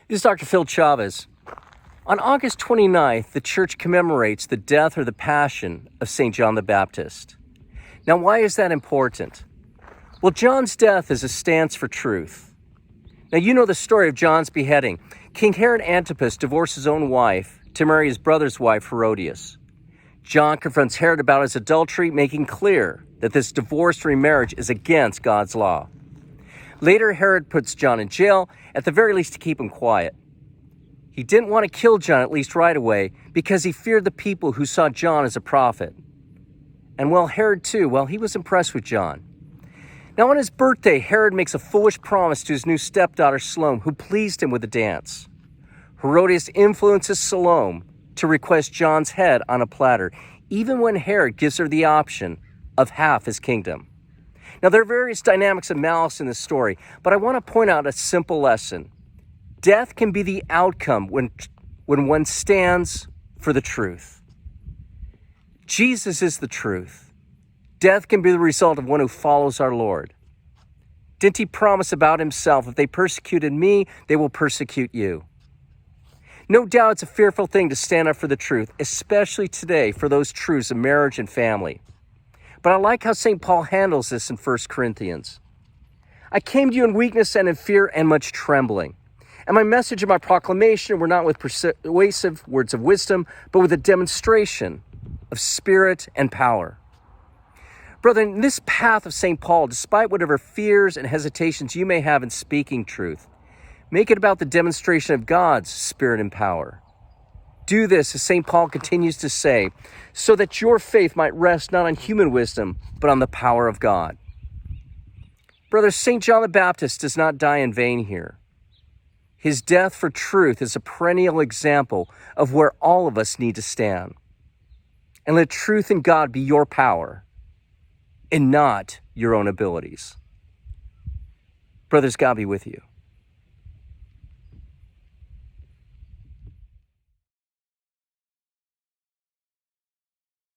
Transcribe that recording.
This is Dr. Phil Chavez. On August 29th, the church commemorates the death or the passion of St. John the Baptist. Now, why is that important? Well, John's death is a stance for truth. Now, you know the story of John's beheading. King Herod Antipas divorced his own wife to marry his brother's wife, Herodias. John confronts Herod about his adultery, making clear that this divorce remarriage is against God's law. Later, Herod puts John in jail, at the very least to keep him quiet. He didn't want to kill John, at least right away, because he feared the people who saw John as a prophet. And Herod too, he was impressed with John. Now on his birthday, Herod makes a foolish promise to his new stepdaughter Salome, who pleased him with a dance. Herodias influences Salome to request John's head on a platter, even when Herod gives her the option of half his kingdom. Now, there are various dynamics of malice in this story, but I want to point out a simple lesson. Death can be the outcome when one stands for the truth. Jesus is the truth. Death can be the result of one who follows our Lord. Didn't he promise about himself, if they persecuted me, they will persecute you? No doubt it's a fearful thing to stand up for the truth, especially today for those truths of marriage and family. But I like how St. Paul handles this in 1 Corinthians. I came to you in weakness and in fear and much trembling. And my message and my proclamation were not with persuasive words of wisdom, but with a demonstration of spirit and power. Brethren, in this path of St. Paul, despite whatever fears and hesitations you may have in speaking truth, make it about the demonstration of God's spirit and power. Do this, as St. Paul continues to say, so that your faith might rest not on human wisdom, but on the power of God. Brothers, St. John the Baptist does not die in vain here. His death for truth is a perennial example of where all of us need to stand. And let truth in God be your power and not your own abilities. Brothers, God be with you.